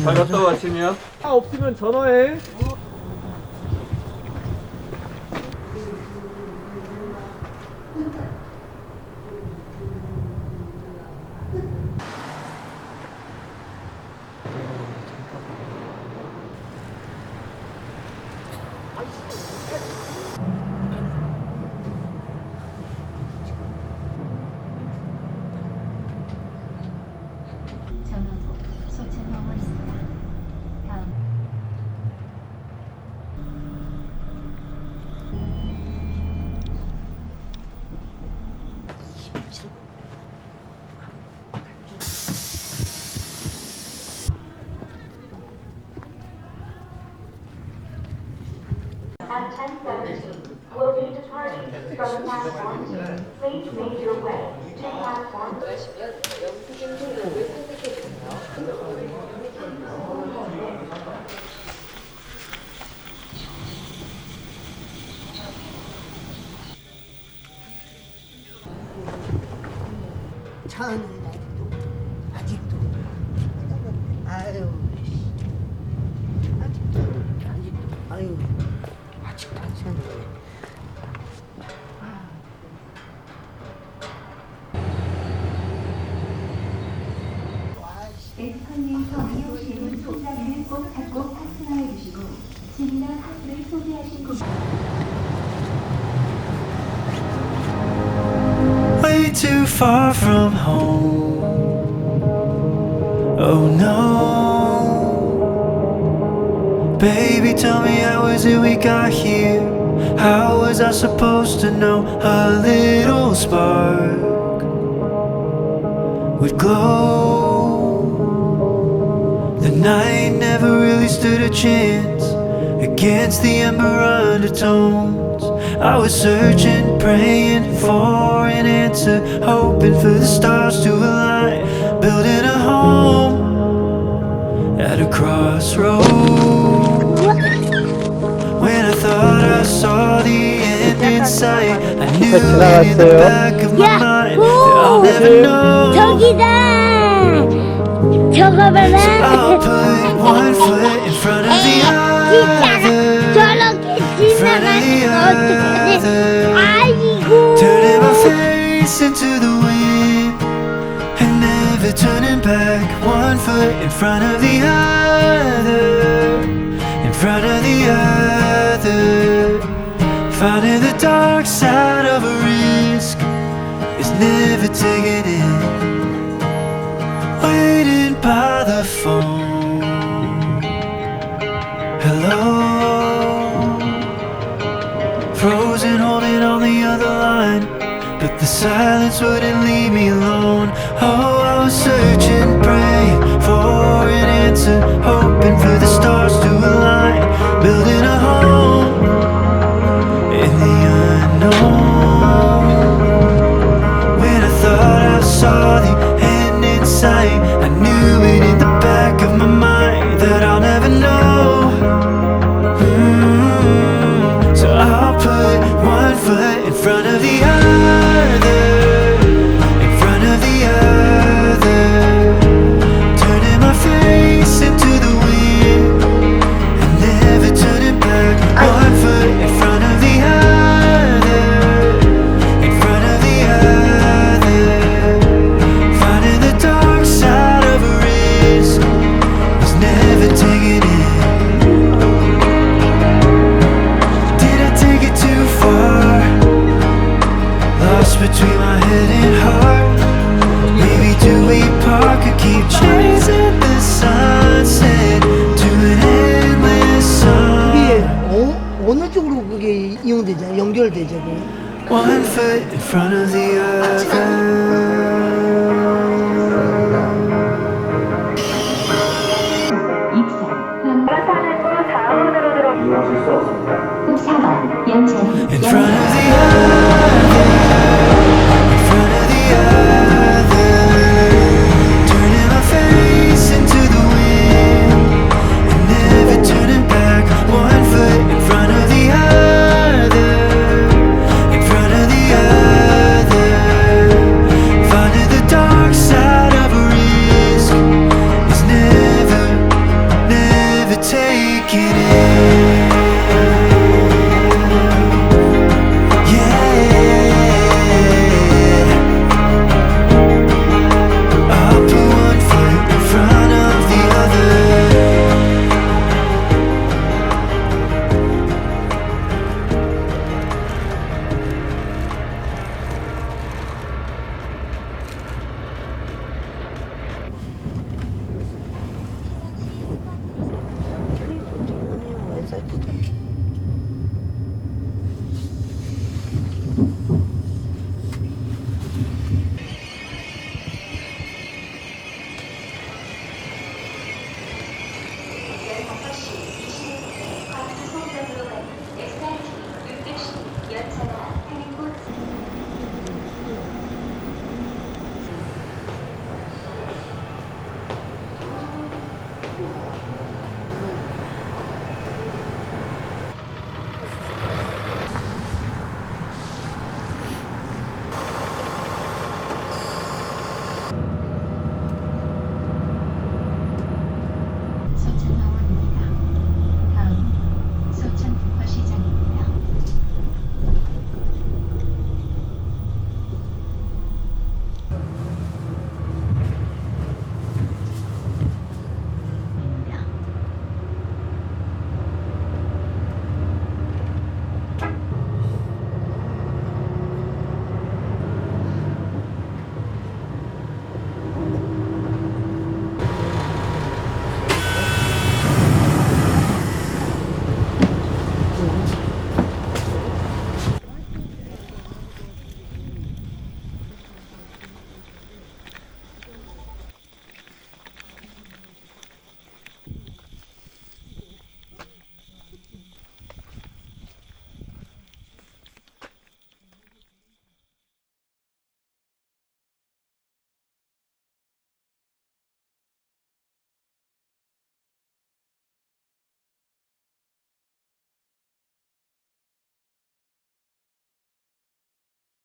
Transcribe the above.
잘 갔다 와, 진우야. 없으면 전화해. will be departing from platform 2. Please make your way to platform. 차는 아직도 아유 아직도 안 차네. 에스컬레이터 이용시에는 손잡이를 꼭 잡고 탑승하여 주시고 짐이나 카드를 소지하신 곳. Way too far from home. Oh no. Baby, tell me how is it we got here? How was I supposed to know a little spark would glow? The night never really stood a chance against the ember undertones. I was searching, praying for an answer, hoping for the stars to align, building a home at a crossroads. When I thought I saw the end in sight, I knew it in the back of my mind that I'll never know. 저기다. 저거 봐라. I'll put one foot in front of the other, 저렇게 지나가는 거 어떡하지? 아이고. turning my face into the wind and never turning back. One foot in front of the other, in front of the other. Finding the dark side of a risk is never taking it. Waiting by the phone. Hello. Frozen, holding on the other line, but the silence wouldn't leave me alone. Oh, I was searching, praying for an answer, hoping for the stars to align, building a home in the unknown. When I thought I saw the end in sight, I knew it in the back of my mind that I'll never know. So I'll put one foot in front of the other, in front of the other, turning my face into the wind and never turning back. One foot in front of the other, in front of the other. Finding the dark side of a risk was never taking it. Lost between my head and heart. Maybe do we park or keep chasing the sunset to an endless song? 이게 어느 쪽으로 그게 이용되잖아, 연결되죠. One foot in front of the other. 갈아타는 후 좌우으로 들어. 이용하실 수 없습니다. 4번 연천. In front of the other.